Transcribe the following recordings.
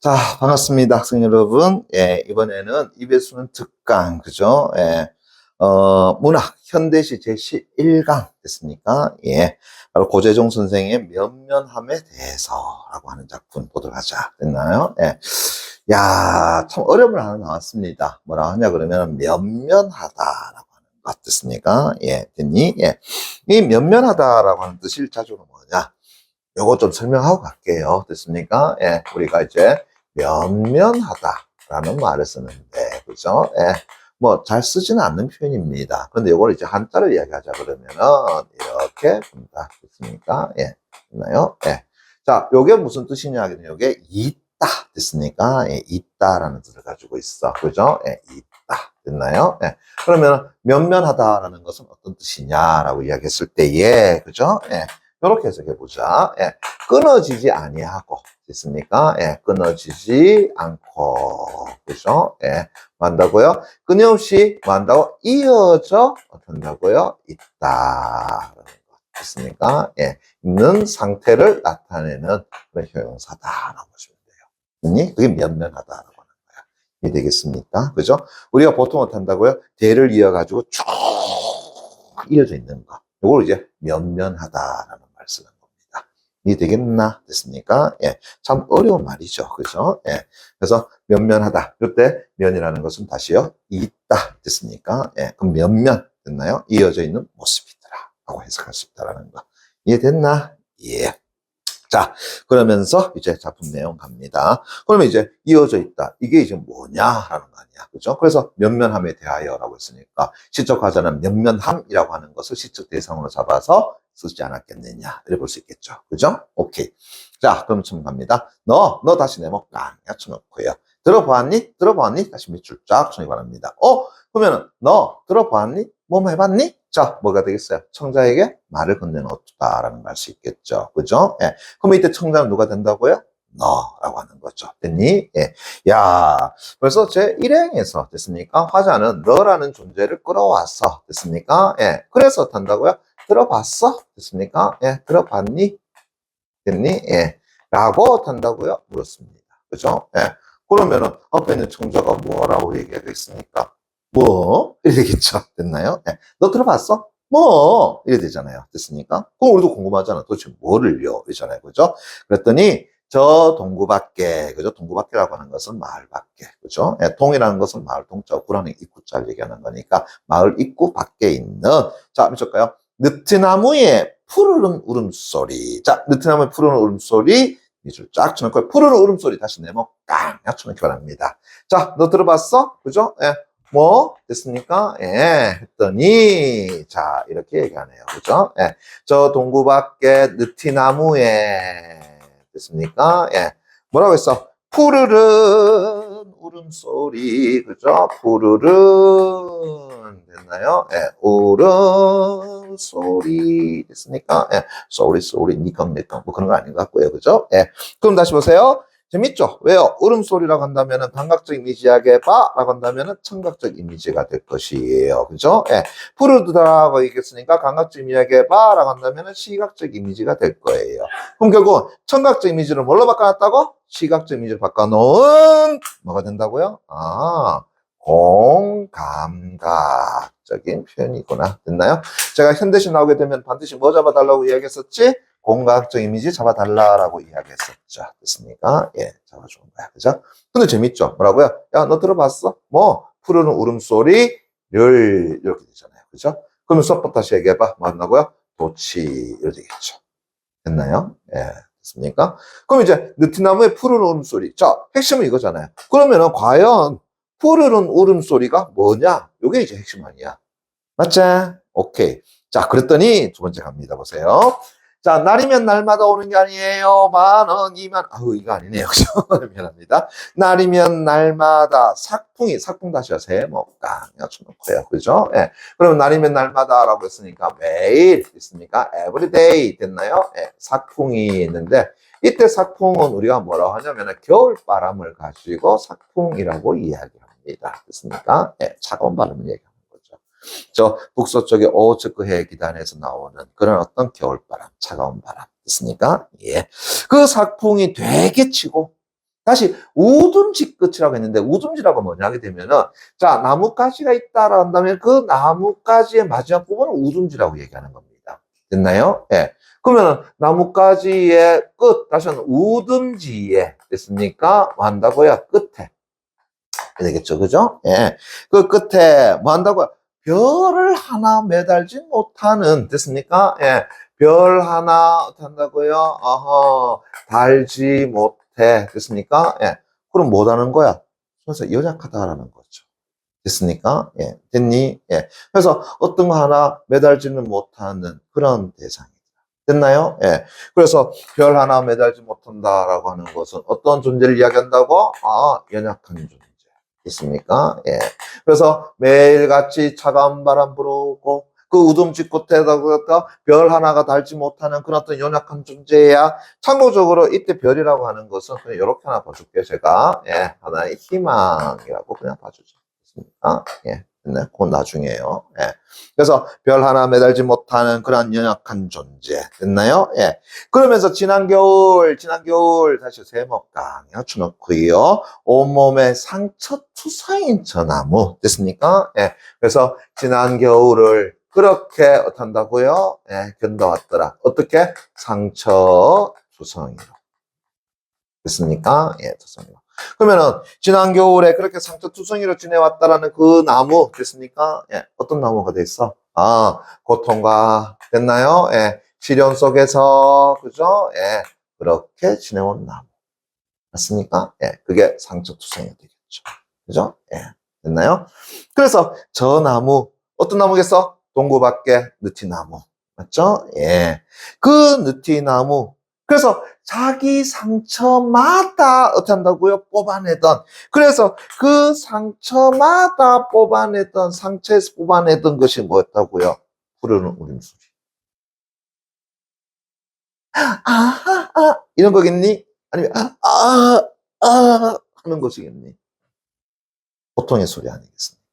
자, 반갑습니다, 학생 여러분. 예, 이번에는 이배수는 특강, 그죠? 예, 문학, 현대시 제시 1강 됐습니까? 예, 바로 고재종 선생의 면면함에 대해서라고 하는 작품 보도록 하자. 됐나요? 예. 야, 참 어려운 말 하나 나왔습니다. 뭐라 하냐, 그러면 면면하다라고 하는 것 됐습니까? 예, 됐니? 예. 이 면면하다라고 하는 뜻이 일차적으로 뭐냐? 요거 좀 설명하고 갈게요. 됐습니까? 예, 우리가 이제 면면하다라는 말을 쓰는데, 그죠? 예, 뭐 잘 쓰지는 않는 표현입니다. 그런데 요걸 이제 한자로 이야기하자 그러면은 이렇게 본다. 됐습니까? 예, 됐나요? 예. 자, 요게 무슨 뜻이냐 하면 요게 있다. 됐습니까? 예, 있다라는 뜻을 가지고 있어. 그죠? 예, 있다. 됐나요? 예. 그러면 면면하다라는 것은 어떤 뜻이냐라고 이야기했을 때에, 그죠? 예. 이렇게 해석해 보자. 예. 끊어지지 아니하고, 됐습니까? 예. 끊어지지 않고, 그죠? 예. 뭐 한다고요? 끊임없이 뭐 한다고? 이어져 된다고요? 있다. 됐습니까? 예. 있는 상태를 나타내는 그런 형용사다라고 보시면 돼요. 그게 면면하다라고 하는 거야. 이해되겠습니까? 그죠? 우리가 보통 어떻게 한다고요? 대를 이어가지고 쭉 이어져 있는 거. 이걸 이제 면면하다라는 말 쓰는 겁니다. 이해되겠나? 됐습니까? 예. 참 어려운 말이죠. 그죠? 예. 그래서 면면하다. 이때 면이라는 것은 다시요. 있다. 됐습니까? 예. 그럼 면면. 됐나요? 이어져 있는 모습이더라. 라고 해석할 수 있다라는 거. 이해됐나? 예. 자, 그러면서 이제 작품 내용 갑니다. 그러면 이제 이어져 있다. 이게 이제 뭐냐라는 거 아니야. 그죠? 그래서 면면함에 대하여라고 했으니까 시적 화자는 면면함이라고 하는 것을 시적 대상으로 잡아서 쓰지 않았겠느냐. 이렇게 볼 수 있겠죠. 그죠? 오케이. 자, 그럼 처음 갑니다. 너 다시 네모 깡 쳐놓고요. 들어보았니? 들어보았니? 다시 밑줄 쫙 쳐기 바랍니다. 그러면은 너 들어보았니? 뭐 해봤니? 자, 뭐가 되겠어요? 청자에게 말을 건네놓다라는 말 수 있겠죠. 그죠? 예. 그럼 이때 청자는 누가 된다고요? 너라고 하는 거죠. 됐니? 예. 야, 벌써 제 1행에서 됐습니까? 화자는 너라는 존재를 끌어왔어. 됐습니까? 예. 그래서 탄다고요? 들어봤어? 됐습니까? 예. 들어봤니? 됐니? 예. 라고 탄다고요? 물었습니다. 그죠? 예. 그러면은 앞에 있는 청자가 뭐라고 얘기하겠습니까? 뭐? 이래 되겠죠. 됐나요? 네. 너 들어봤어? 뭐? 이래 되잖아요. 됐습니까? 그럼 우리도 궁금하잖아. 도대체 뭐를요? 이러잖아요. 그죠? 그랬더니, 저 동구 밖에, 그죠? 동구 밖이라고 하는 것은 마을 밖에, 그죠? 예, 동이라는 것은 마을 동자, 구라는 입구자를 얘기하는 거니까, 마을 입구 밖에 있는, 자, 해볼까요? 느티나무의 푸르른 울음소리. 자, 느티나무의 푸르른 울음소리, 밑줄 쫙 쳐놓고, 푸르른 울음소리 다시 네모 깡 쳐놓기 바랍니다. 자, 너 들어봤어? 그죠? 예. 뭐 됐습니까? 예, 했더니 자 이렇게 얘기하네요. 그죠? 예, 저 동구 밖에 느티나무에 됐습니까? 예, 뭐라고 했어? 푸르른 울음소리, 그죠? 푸르른 됐나요? 예, 울음소리 됐습니까? 예, 소리 니컹니컹 뭐 그런 거 아닌 것 같고요. 그죠? 예, 그럼 다시 보세요. 재밌죠? 왜요? 울음소리라고 한다면은 감각적 이미지하게 봐라고 한다면은 청각적 이미지가 될 것이에요. 그죠? 예. 푸르드라고 얘기했으니까 감각적 이미지하게 봐라고 한다면은 시각적 이미지가 될 거예요. 그럼 결국 청각적 이미지를 뭘로 바꿔놨다고? 시각적 이미지를 바꿔놓은 뭐가 된다고요? 공감각적인 표현이구나. 됐나요? 제가 현대시 나오게 되면 반드시 뭐 잡아달라고 이야기했었지? 공각적 이미지 잡아달라라고 이야기했었죠. 됐습니까? 예, 잡아주는 거야. 그죠? 근데 재밌죠? 뭐라고요? 야, 너 들어봤어? 뭐, 푸르는 울음소리를, 이렇게 되잖아요. 그죠? 그러면 수업부터 다시 얘기해봐. 뭐 한다고요? 도치, 이렇게 되겠죠. 됐나요? 예, 됐습니까? 그럼 이제, 느티나무의 푸르는 울음소리. 자, 핵심은 이거잖아요. 그러면은, 과연, 푸르는 울음소리가 뭐냐? 요게 이제 핵심 아니야. 맞지? 오케이. 자, 그랬더니, 두 번째 갑니다. 보세요. 자, 날이면 날마다 오는 게 아니에요. 10,000원, 20,000원. 이거 아니네요. 그죠? 미안합니다. 날이면 날마다 삭풍 다시 하세요. 뭐, 깡, 쳐놓고요. 그죠? 예. 그러면 날이면 날마다라고 했으니까 매일 있습니까? everyday 됐나요? 예. 삭풍이 있는데, 이때 삭풍은 우리가 뭐라고 하냐면, 겨울바람을 가지고 삭풍이라고 이야기합니다. 됐습니까? 예. 차가운 바람을 얘기합니다. 저 북서쪽의 오츠크해 기단에서 나오는 그런 어떤 겨울바람, 차가운 바람 됐습니까? 예. 그 삭풍이 되게 치고 다시 우둔지 끝이라고 했는데 우둔지라고 뭐냐 하게 되면은 자 나뭇가지가 있다라 한다면 그 나뭇가지의 마지막 부분을 우둔지라고 얘기하는 겁니다. 됐나요? 예. 그러면 나뭇가지의 끝 다시 한번 우둔지에 됐습니까? 뭐 한다고요? 끝에 되겠죠, 그죠? 예. 그 끝에 뭐 한다고요? 별을 하나 매달지 못하는 됐습니까? 예. 별 하나 한다고요? 어허, 달지 못해 됐습니까? 예. 그럼 뭐라는 거야? 그래서 연약하다라는 거죠. 됐습니까? 예. 됐니? 예. 그래서 어떤 거 하나 매달지는 못하는 그런 대상이다. 됐나요? 예. 그래서 별 하나 매달지 못한다라고 하는 것은 어떤 존재를 이야기한다고? 아, 연약한 존재. 있습니까? 예. 그래서 매일같이 차가운 바람 불어오고 그 우둠지 끝에다가 별 하나가 닳지 못하는 그런 어떤 연약한 존재야. 참고적으로 이때 별이라고 하는 것은 그냥 이렇게 하나 봐줄게요. 제가 예. 하나의 희망이라고 그냥 봐주죠. 있습니까? 예. 네, 그건 나중에요. 예. 그래서 별 하나 매달지 못하는 그런 연약한 존재. 됐나요? 예. 그러면서 지난 겨울 다시 세목강 쳐놓고요. 온몸에 상처 투성인 저 나무. 됐습니까? 예. 그래서 지난 겨울을 그렇게 어떤다고요? 예, 견뎌왔더라. 어떻게? 상처 투성이로. 됐습니까? 예, 투성이로. 그러면은 지난 겨울에 그렇게 상처 투성이로 지내왔다라는 그 나무 됐습니까? 예, 어떤 나무가 됐어? 아, 고통과 됐나요? 예, 시련 속에서 그죠? 예, 그렇게 지내온 나무 맞습니까? 예, 그게 상처 투성이 되겠죠. 그죠? 예, 됐나요? 그래서 저 나무 어떤 나무겠어? 동구밖에 느티나무 맞죠? 예, 그 느티나무 그래서 자기 상처마다 어떻게 한다고요? 뽑아내던. 그래서 그 상처마다 뽑아내던, 상처에서 뽑아내던 것이 뭐였다고요? 부르는 울음소리. 이런 거겠니? 아니면, 하는 것이겠니? 보통의 소리 아니겠습니까?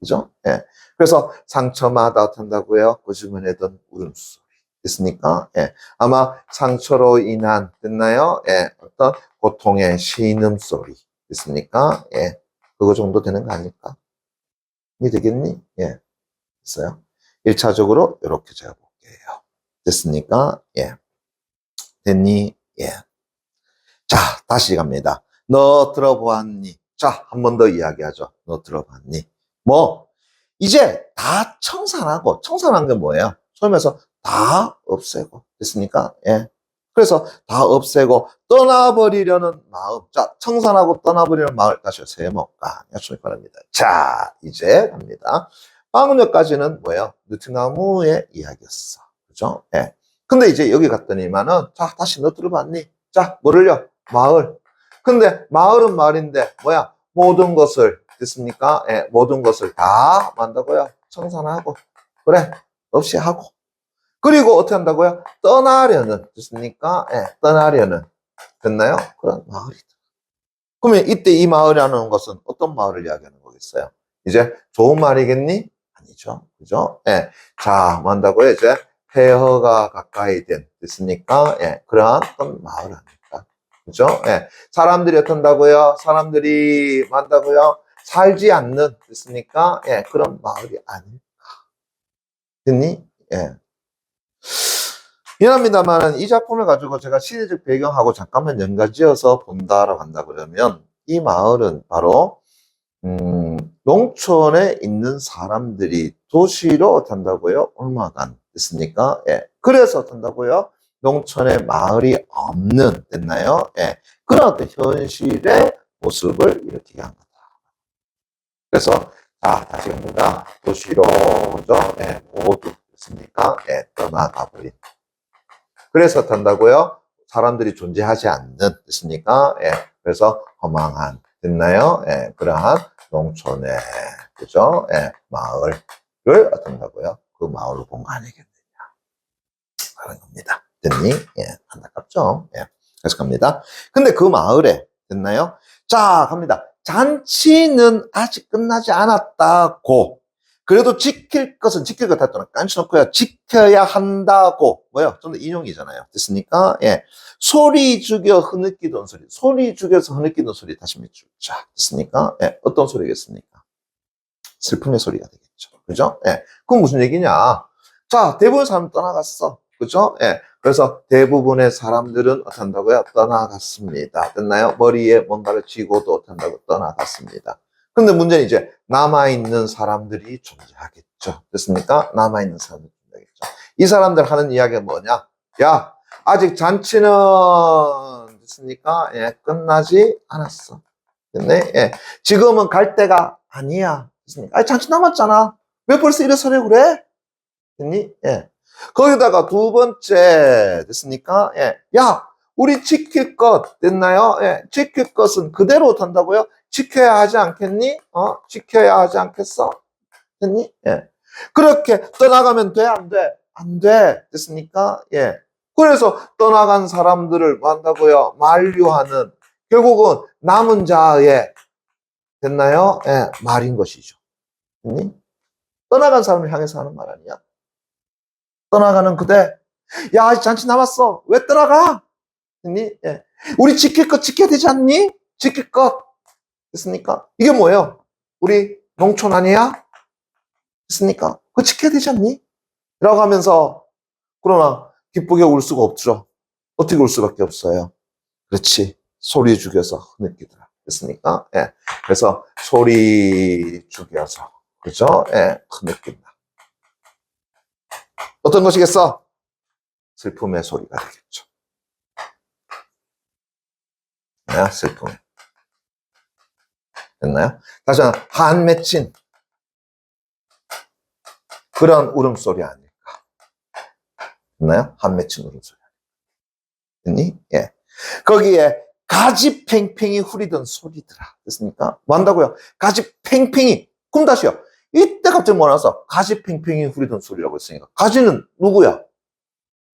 그죠? 예. 그래서 상처마다 어떻게 한다고요? 고집어내던 울음소리. 됐습니까? 예. 아마 상처로 인한, 됐나요? 예. 어떤 고통의 신음소리. 됐습니까? 예. 그거 정도 되는 거 아닐까? 이게 되겠니? 예. 됐어요? 1차적으로 이렇게 제가 볼게요. 됐습니까? 예. 됐니? 예. 자, 다시 갑니다. 너 들어보았니? 자, 한 번 더 이야기하죠. 너 들어봤니? 뭐, 이제 다 청산하고, 청산한 게 뭐예요? 처음에서 다 없애고, 됐습니까? 예. 그래서 다 없애고, 떠나버리려는 마음. 자, 청산하고 떠나버리려는 마음을 다시 세모가 약속이 바랍니다. 자, 이제 갑니다. 방금 전까지는 뭐예요? 느티나무의 이야기였어. 그죠? 예. 근데 이제 여기 갔더니만은, 자, 다시 너 들어봤니? 자, 뭐를요? 마을. 근데 마을은 말인데, 뭐야? 모든 것을 됐습니까? 예, 모든 것을 다 만다고요. 청산하고 그래 없이 하고 그리고 어떻게 한다고요? 떠나려는 됐습니까? 예, 떠나려는 됐나요? 그런 마을이다. 그러면 이때 이 마을이라는 것은 어떤 마을을 이야기하는 거겠어요? 이제 좋은 말이겠니? 아니죠, 그죠? 예, 자, 뭐 한다고요? 이제 폐허가 가까이 된 됐습니까? 예, 그러한 어떤 마을 아닐까? 그죠? 예, 사람들이 어떤다고요? 사람들이 뭐 한다고요? 살지 않는 됐습니까? 예, 그런 마을이 아닐까? 됐니? 예. 미안합니다만 이 작품을 가지고 제가 시대적 배경하고 잠깐만 연관지어서 본다라고 한다 그러면 이 마을은 바로 농촌에 있는 사람들이 도시로 탄다고요? 얼마간 됐습니까? 예. 그래서 탄다고요? 농촌에 마을이 없는 됐나요? 예. 그런 어떤 현실의 모습을 이렇게 한 거다. 그래서 자 다시 갑니다. 도시로 그죠? 예. 모두 됐습니까? 예. 떠나가 버린. 그래서 탄다고요? 사람들이 존재하지 않는 됐습니까? 예. 그래서 허망한 됐나요? 예. 그러한 농촌의 그죠? 예. 마을을 어떤다고요? 그 마을을 본 거 아니겠느냐 하는 겁니다. 됐니? 예. 안타깝죠? 예. 그래서 갑니다. 근데 그 마을에 됐나요? 자 갑니다. 잔치는 아직 끝나지 않았다고. 그래도 지킬 것은 지킬 것 같다는 깐쳐놓고요. 지켜야 한다고. 뭐요? 좀 더 인용이잖아요. 됐습니까? 예. 소리 죽여 흐느끼던 소리. 소리 죽여서 흐느끼던 소리 다시 밑줄. 자, 됐습니까? 예. 어떤 소리겠습니까? 슬픔의 소리가 되겠죠. 그죠? 예. 그건 무슨 얘기냐? 자, 대부분 사람 떠나갔어. 그죠? 예. 그래서 대부분의 사람들은 어떻게 한다고요? 떠나갔습니다. 됐나요? 머리에 뭔가를 쥐고도 어떻게 한다고 떠나갔습니다. 근데 문제는 이제 남아있는 사람들이 존재하겠죠. 됐습니까? 남아있는 사람들이 존재하겠죠. 이 사람들 하는 이야기가 뭐냐? 야, 아직 잔치는 됐습니까? 예, 끝나지 않았어. 됐네? 예. 지금은 갈 때가 아니야. 됐습니까? 아니, 잔치 남았잖아. 왜 벌써 일어서려고 그래? 됐니? 예. 거기다가 두 번째, 됐습니까? 예. 야, 우리 지킬 것, 됐나요? 예. 지킬 것은 그대로 된다고요? 지켜야 하지 않겠니? 지켜야 하지 않겠어? 됐니? 예. 그렇게 떠나가면 돼? 안 돼? 안 돼. 됐습니까? 예. 그래서 떠나간 사람들을 뭐 한다고요? 만류하는, 결국은 남은 자의, 됐나요? 예. 말인 것이죠. 됐니? 떠나간 사람을 향해서 하는 말 아니야? 떠나가는 그대. 야, 아직 잔치 남았어. 왜 떠나가? 됐니? 예. 우리 지킬 것 지켜야 되지 않니? 지킬 것. 됐습니까? 이게 뭐예요? 우리 농촌 아니야? 됐습니까? 그거 지켜야 되지 않니? 라고 하면서, 그러나 기쁘게 울 수가 없죠. 어떻게 울 수밖에 없어요? 그렇지. 소리 죽여서 흐느끼더라. 됐습니까? 예. 그래서 소리 죽여서, 그죠? 예. 흐느낀다. 어떤 것이겠어? 슬픔의 소리가 되겠죠. 네, 슬픔. 됐나요? 다시 한 맺힌 그런 울음소리 아닐까. 됐나요? 한 맺힌 울음소리. 됐니? 예. 거기에 가지 팽팽히 후리던 소리더라. 됐습니까? 뭐 한다고요? 가지 팽팽히. 그럼 다시요. 이때 갑자기 뭐 나왔어? 가지 팽팽히 후리던 소리라고 했으니까. 가지는 누구야?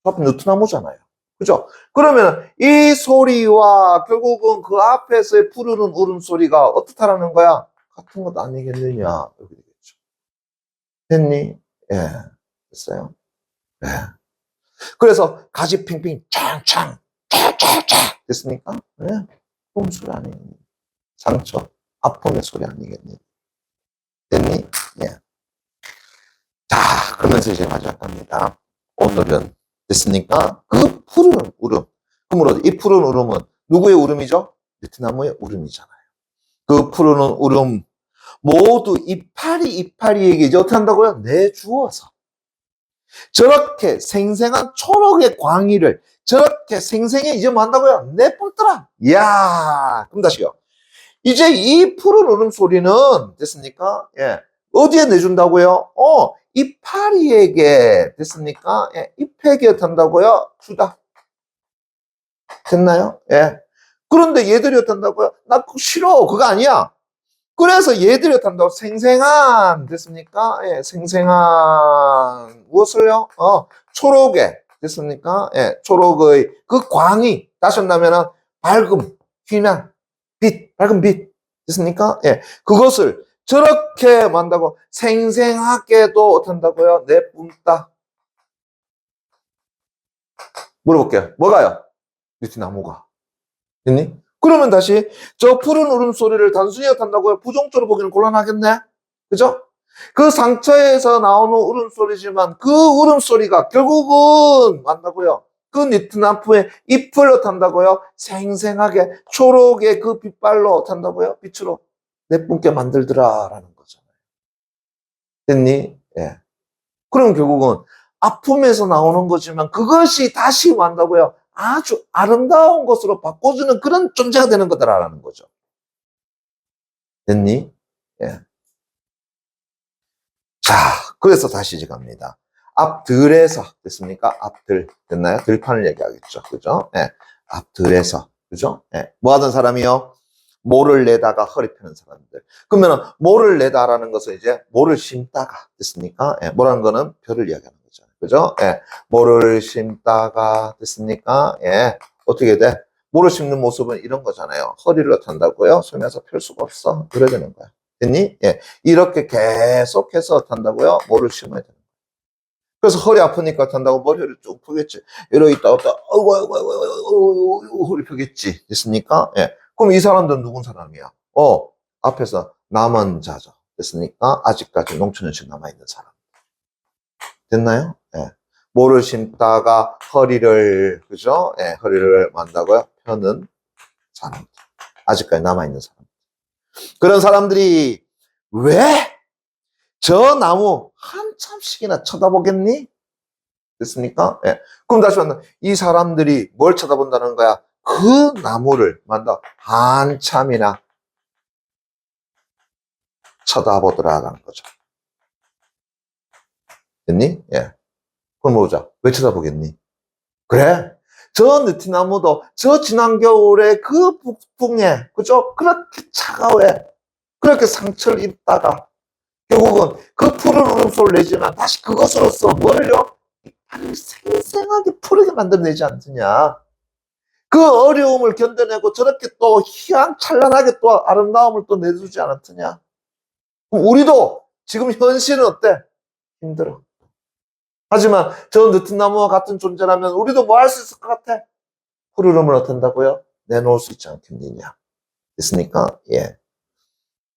앞에 느티나무잖아요. 그죠? 그러면 이 소리와 결국은 그 앞에서의 부르는 울음소리가 어떻다라는 거야? 같은 것 아니겠느냐. 이렇게 되겠죠. 됐니? 예. 됐어요? 예. 그래서 가지 팽팽히 창창, 쫙쫙쫙 됐습니까? 예. 울음소리 아니겠니? 상처, 아픔의 소리 아니겠니? 됐니? 예. 자, 그러면서 이제 마지막 갑니다. 오늘은 됐습니까? 그 푸른 울음. 그러므로 이 푸른 울음은 누구의 울음이죠? 느티나무의 울음이잖아요. 그 푸른 울음 모두 이파리에게 이제 어떻게 한다고요? 내주어서 저렇게 생생한 초록의 광희를 저렇게 생생해 이제 뭐 한다고요? 내뿜더라. 이야, 그럼 다시요. 이제 이 푸른 울음소리는 됐습니까? 예. 어디에 내준다고요? 이파리에게 됐습니까? 예. 잎에게 탄다고요? 주다. 됐나요? 예. 그런데 얘들이 어떤다고요? 나 그거 싫어. 그거 아니야. 그래서 얘들이 어떤다고 생생한 됐습니까? 예. 생생한 무엇을요? 초록의 됐습니까? 예. 초록의 그 광이 다시 한다면은 밝음, 희망, 빛, 밝은 빛 됐습니까? 예. 그것을 저렇게 만다고 생생하게도 어떤다고요? 내뿜다. 물어볼게요. 뭐가요? 느티나무가. 됐니? 그러면 다시 저 푸른 울음소리를 단순히 어떤다고요? 부정적으로 보기는 곤란하겠네? 그죠? 그 상처에서 나오는 울음소리지만 그 울음소리가 결국은 만다고요? 그 니트나무의 잎을 어떤다고요? 생생하게 초록의 그 빛발로 어떤다고요? 빛으로 내뿜게 만들더라라는 거잖아요. 됐니? 예. 그럼 결국은 아픔에서 나오는 거지만 그것이 다시 만다고요? 아주 아름다운 것으로 바꿔주는 그런 존재가 되는 거다라는 거죠. 됐니? 예. 자, 그래서 다시 이제 갑니다. 앞들에서 됐습니까? 앞들 됐나요? 들판을 얘기하겠죠. 그죠? 예. 앞들에서 그죠? 예. 뭐 하던 사람이요? 모를 내다가 허리 펴는 사람들. 그러면 모를 내다라는 것은 이제 모를 심다가 됐습니까? 예. 모라는 거는 별을 이야기하는 거죠. 그죠? 예. 모를 심다가 됐습니까? 예. 어떻게 돼? 모를 심는 모습은 이런 거잖아요. 허리를 탄다고요? 손에서 펼 수가 없어. 그래야 되는 거야. 됐니? 예. 이렇게 계속해서 탄다고요? 뭐를 심어야 되는 거예요. 그래서 허리 아프니까 탄다고 머리를 쭉 펴겠지. 이러고 있다가, 허리 펴겠지. 됐습니까? 예. 그럼 이 사람들은 누군 사람이야? 앞에서 남은 자죠. 됐습니까? 아직까지 농촌연식 남아있는 사람. 됐나요? 예. 뭐를 심다가 허리를, 그죠? 예, 허리를 만다고요? 펴는 사람들. 아직까지 남아있는 사람. 그런 사람들이 왜 저 나무 한참씩이나 쳐다보겠니? 됐습니까? 예. 그럼 다시 말하면 이 사람들이 뭘 쳐다본다는 거야? 그 나무를 만다 한참이나 쳐다보더라라는 거죠. 됐니? 예. 그럼 보자. 왜 쳐다보겠니? 그래? 저 느티나무도 저 지난 겨울에 그 북풍에, 그죠? 그렇게 차가워해. 그렇게 상처를 입다가 결국은 그 푸른 울음소리를 내지만 다시 그것으로서 뭐를요? 나를 생생하게 푸르게 만들어내지 않느냐. 그 어려움을 견뎌내고 저렇게 또 희망찬란하게 또 아름다움을 또 내주지 않았느냐. 우리도 지금 현실은 어때? 힘들어. 하지만 저 느티나무와 같은 존재라면 우리도 뭐 할 수 있을 것 같아? 푸르름을 어떤다고요? 내놓을 수 있지 않겠느냐. 됐습니까? 예.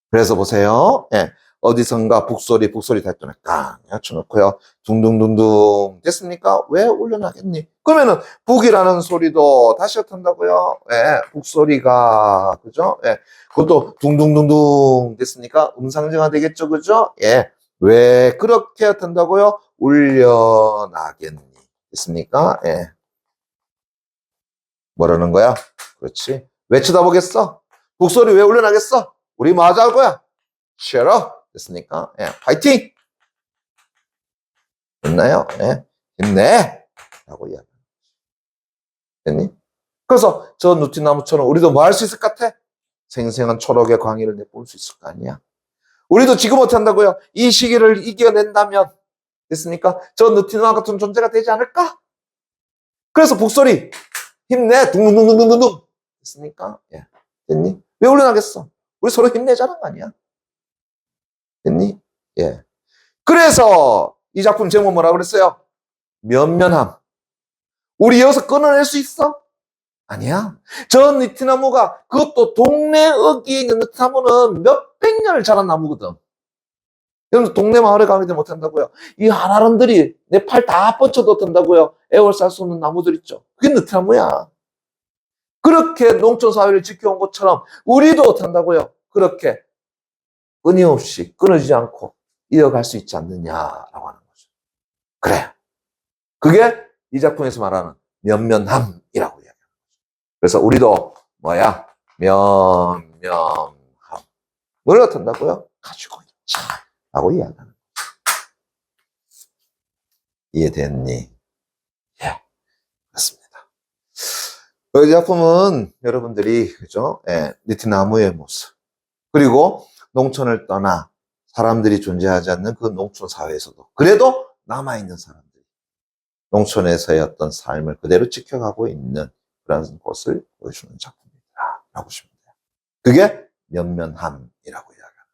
그래서 보세요. 예. 어디선가 북소리 탈 때는 깡 쳐놓고요. 둥둥둥둥. 됐습니까? 왜 울려나겠니? 그러면은 북이라는 소리도 다시 어떤다고요? 예. 북소리가, 그죠? 예. 그것도 둥둥둥둥. 됐습니까? 음상정화 되겠죠? 그죠? 예. 왜 그렇게 어떤다고요? 울려나겠니? 됐습니까? 예. 뭐라는 거야? 그렇지. 왜 쳐다보겠어? 북소리 왜 울려나겠어? 우리 뭐 하자는 거야? Cheer up. 됐습니까? 예, 파이팅! 됐나요? 예, 힘내! 라고 이야기합니다. 됐니? 그래서 저 누티나무처럼 우리도 뭐 할 수 있을 것 같아? 생생한 초록의 광희를 내뿜을 수 있을 거 아니야? 우리도 지금 어떻게 한다고요? 이 시기를 이겨낸다면, 됐습니까? 저 누티나무 같은 존재가 되지 않을까? 그래서 북소리, 힘내! 둥둥둥둥둥둥! 됐습니까? 예, 됐니? 왜 올려나겠어? 우리 서로 힘내자는 거 아니야? 됐니? 예. 그래서 이 작품 제목 뭐라고 그랬어요? 면면함. 우리 여기서 끊어낼 수 있어? 아니야. 저 느티나무가 그것도 동네 어귀에 있는 느티나무는 몇백 년을 자란 나무거든. 여러분 동네 마을에 가면 못한다고요. 이 한아름들이 내 팔 다 뻗쳐도 된다고요. 애월살 수 없는 나무들 있죠. 그게 느티나무야. 그렇게 농촌 사회를 지켜온 것처럼 우리도 어떤다고요. 그렇게 끊임없이 끊어지지 않고 이어갈 수 있지 않느냐라고 하는 거죠. 그래. 그게 이 작품에서 말하는 면면함이라고 이야기합니다. 그래서 우리도 뭐야? 면면함. 뭘 어떤다고요? 가지고 있자. 라고 이야기하는 거죠. 이해됐니? 예. 그렇습니다. 이 작품은 여러분들이, 그죠? 예, 느티나무의 모습. 그리고 농촌을 떠나 사람들이 존재하지 않는 그 농촌 사회에서도 그래도 남아있는 사람들. 농촌에서의 어떤 삶을 그대로 지켜가고 있는 그런 것을 보여주는 작품이다. 라고 보시면 돼요. 그게 면면함이라고 이야기합니다.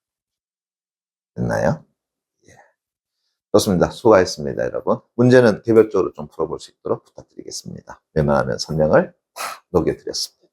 됐나요? 예. 좋습니다. 수고하셨습니다, 여러분. 문제는 개별적으로 좀 풀어볼 수 있도록 부탁드리겠습니다. 웬만하면 설명을 다 녹여드렸습니다.